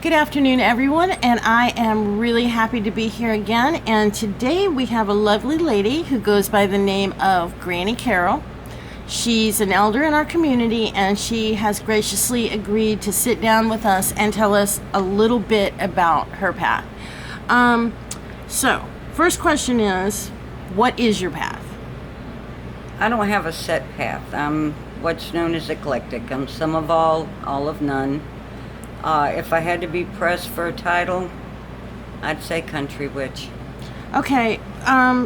Good afternoon, everyone, and I am really happy to be here again. And today we have a lovely lady who goes by the name of Granny Carol. She's an elder in our community, and she has graciously agreed to sit down with us and tell us a little bit about her path. So, first question is, what is your path? I don't have a set path. I'm what's known as eclectic. I'm some of all of none. If I had to be pressed for a title, I'd say country witch. Okay,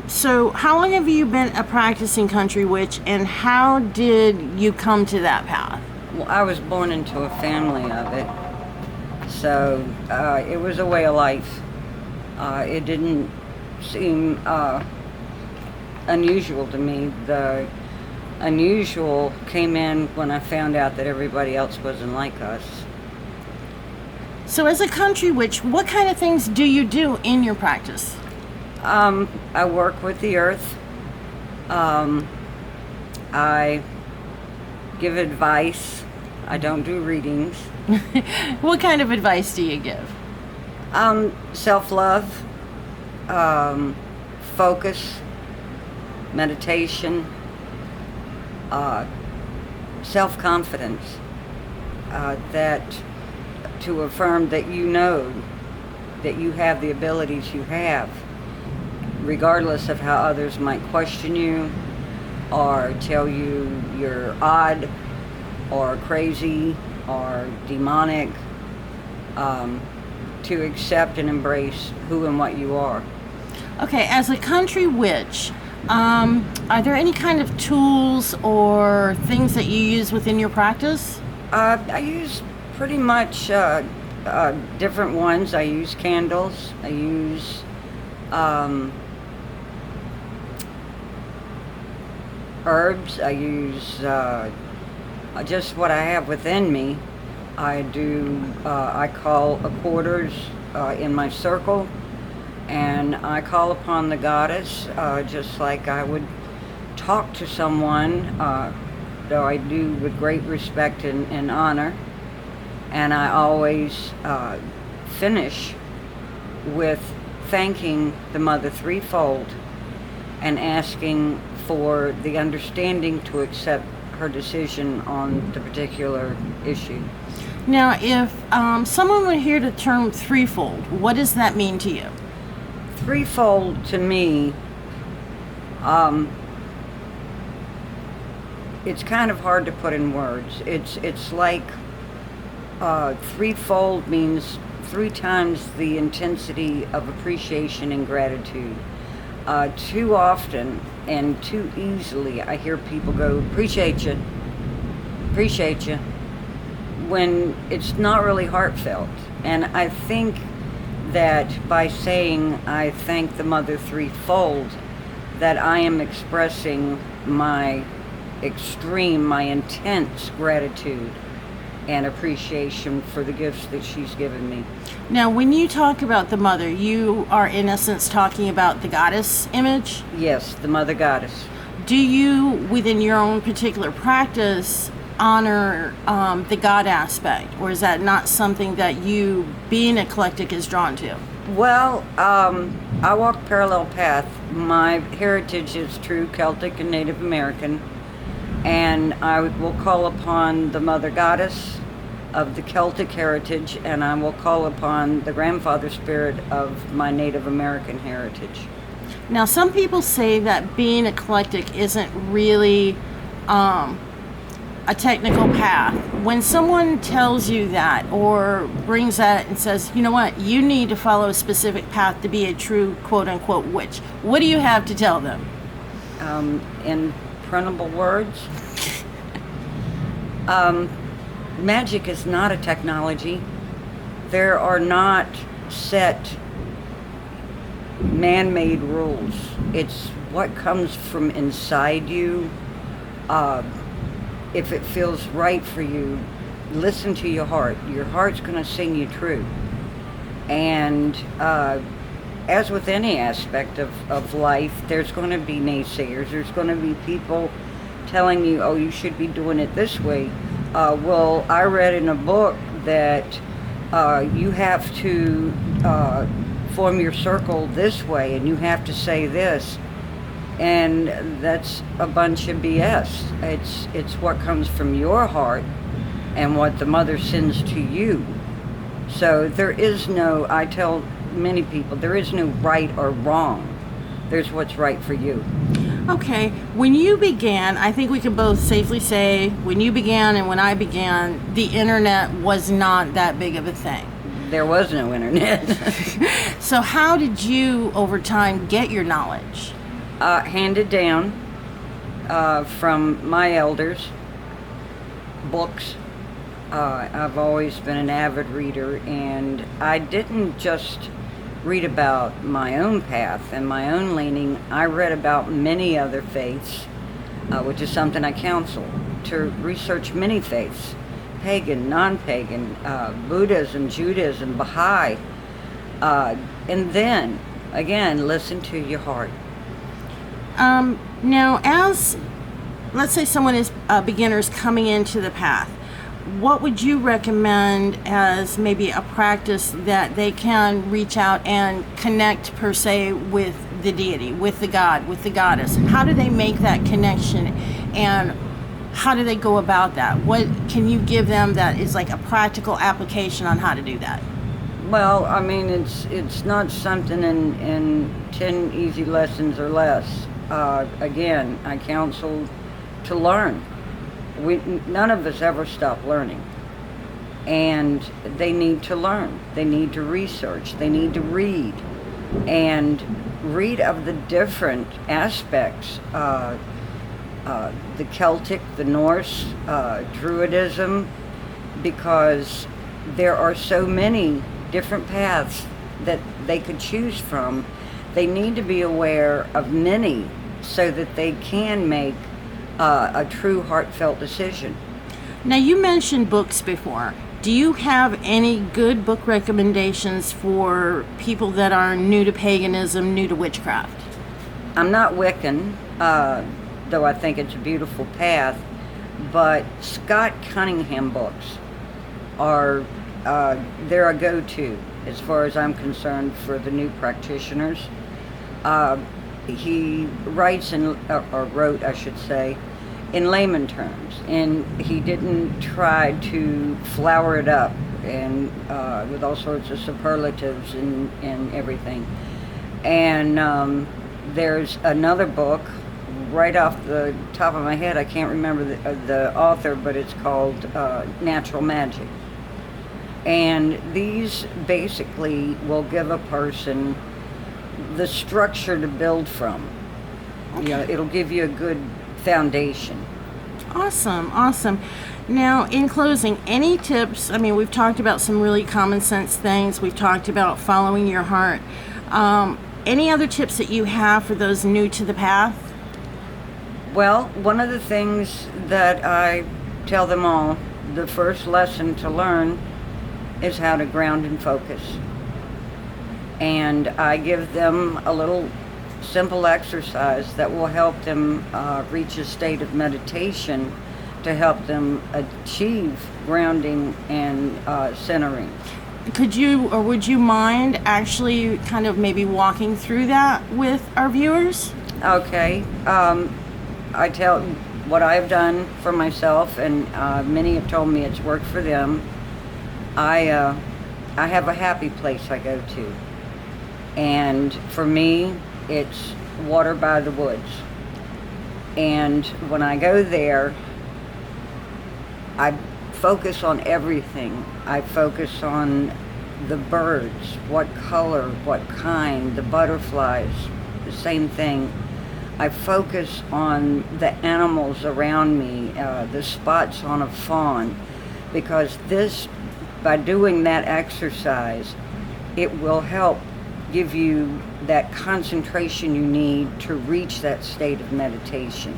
so how long have you been a practicing country witch, and how did you come to that path? Well, I was born into a family of it, so it was a way of life. It didn't seem unusual to me. The unusual came in when I found out that everybody else wasn't like us. So as a country witch, what kind of things do you do in your practice? I work with the earth. I give advice. I don't do readings. What kind of advice do you give? Self-love, focus, meditation, self-confidence, that to affirm that you know that you have the abilities you have, regardless of how others might question you or tell you you're odd or crazy or demonic, to accept and embrace who and what you are. Okay, as a country witch, are there any kind of tools or things that you use within your practice? I use pretty much different ones. I use candles. I use herbs. I use just what I have within me. I call a quarters in my circle, and I call upon the goddess just like I would talk to someone, though I do with great respect and honor. And I always finish with thanking the Mother Threefold and asking for the understanding to accept her decision on the particular issue. Now, if someone would hear the term threefold, what does that mean to you? Threefold to me, it's kind of hard to put in words. It's like threefold means three times the intensity of appreciation and gratitude. Too often and too easily I hear people go, appreciate you, when it's not really heartfelt. And I think that by saying I thank the Mother Threefold, that I am expressing my intense gratitude and appreciation for the gifts that she's given me. Now, when you talk about the mother, you are in essence talking about the goddess image? Yes, the Mother Goddess. Do you, within your own particular practice, honor the God aspect, or is that not something that you, being eclectic, is drawn to? Well, I walk parallel path. My heritage is true Celtic and Native American, and I will call upon the Mother Goddess of the Celtic heritage, and I will call upon the grandfather spirit of my Native American heritage. Now, some people say that being eclectic isn't really a technical path. When someone tells you that or brings that and says, you know what, you need to follow a specific path to be a true quote-unquote witch, what do you have to tell them? In printable words, magic is not a technology. There are not set man-made rules. It's what comes from inside you. If it feels right for you, listen to your heart. Your heart's going to sing you true. And as with any aspect of life, there's going to be naysayers. There's going to be people telling you, oh, you should be doing it this way. Well, I read in a book that you have to form your circle this way, and you have to say this, and that's a bunch of BS. It's what comes from your heart and what the mother sends to you. So there is no, I tell many people, there is no right or wrong. There's what's right for you. Okay, when you began, I think we can both safely say, when you began and when I began, the internet was not that big of a thing. There was no internet. So how did you, over time, get your knowledge? Handed down from my elders, books. I've always been an avid reader, and I didn't just read about my own path and my own leaning. I read about many other faiths, which is something I counsel, to research many faiths, pagan, non-pagan, Buddhism, Judaism, Baha'i, and then, again, listen to your heart. Now, as, let's say someone is beginners coming into the path, what would you recommend as maybe a practice that they can reach out and connect, per se, with the deity, with the god, with the goddess? How do they make that connection, and how do they go about that? What can you give them that is like a practical application on how to do that? Well, I mean, it's not something in 10 easy lessons or less. Again, I counsel to learn. None of us ever stop learning. And they need to learn. They need to research. They need to read. And read of the different aspects. The Celtic, the Norse, Druidism, because there are so many different paths that they could choose from. They need to be aware of many so that they can make a true heartfelt decision. Now, you mentioned books before. Do you have any good book recommendations for people that are new to paganism, new to witchcraft? I'm not Wiccan, though I think it's a beautiful path, but Scott Cunningham books are they're a go-to as far as I'm concerned for the new practitioners. He writes or wrote, I should say, in layman terms, and he didn't try to flower it up and with all sorts of superlatives and everything. And there's another book right off the top of my head, I can't remember the author, but it's called Natural Magic. And these basically will give a person the structure to build from. Okay. You know, it'll give you a good foundation. Awesome, awesome. Now, in closing, any tips? I mean, we've talked about some really common sense things. We've talked about following your heart. Any other tips that you have for those new to the path? Well, one of the things that I tell them all, the first lesson to learn is how to ground and focus. And I give them a little simple exercise that will help them reach a state of meditation to help them achieve grounding and centering. Could you, or would you mind actually kind of maybe walking through that with our viewers? Okay. I tell what I've done for myself, and many have told me it's worked for them. I have a happy place I go to. And for me, it's water by the woods. And when I go there, I focus on everything. I focus on the birds, what color, what kind, the butterflies, the same thing. I focus on the animals around me, the spots on a fawn, because by doing that exercise, it will help give you that concentration you need to reach that state of meditation.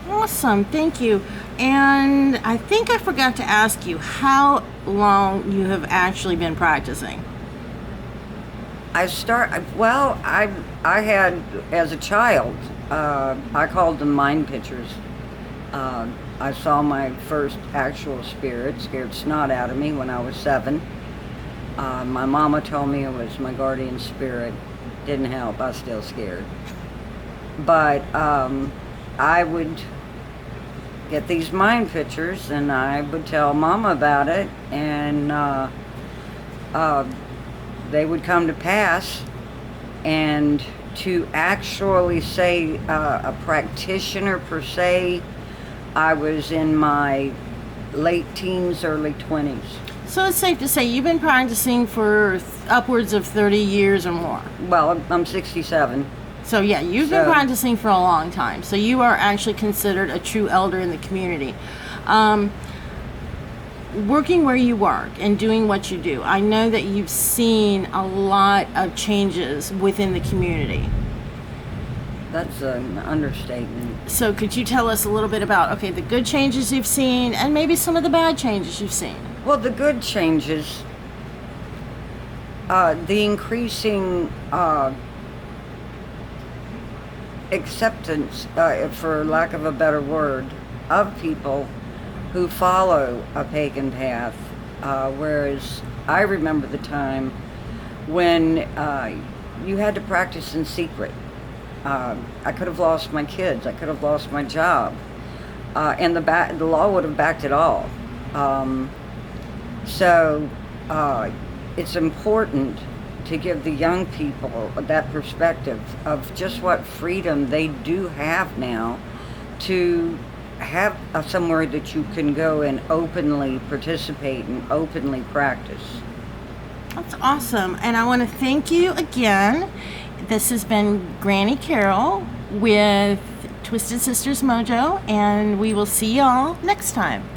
Awesome, thank you. And I think I forgot to ask you how long you have actually been practicing. I had, as a child, I called them mind pictures. I saw my first actual spirit, scared snot out of me when I was 7. My mama told me it was my guardian spirit. Didn't help. I was still scared. But I would get these mind pictures, and I would tell Mama about it, and they would come to pass. And to actually say a practitioner per se, I was in my late teens, early 20s. So it's safe to say you've been practicing for upwards of 30 years or more. Well, I'm 67. So yeah, you've been practicing for a long time. So you are actually considered a true elder in the community. Working where you work and doing what you do, I know that you've seen a lot of changes within the community. That's an understatement. So could you tell us a little bit about, okay, the good changes you've seen and maybe some of the bad changes you've seen? Well, the good changes, the increasing acceptance, for lack of a better word, of people who follow a pagan path, whereas I remember the time when you had to practice in secret. I could have lost my kids, I could have lost my job, and the law would have backed it all. So it's important to give the young people that perspective of just what freedom they do have now to have somewhere that you can go and openly participate and openly practice. That's awesome. And I want to thank you again. This has been Granny Carol with Twisted Sisters Mojo, and we will see y'all next time.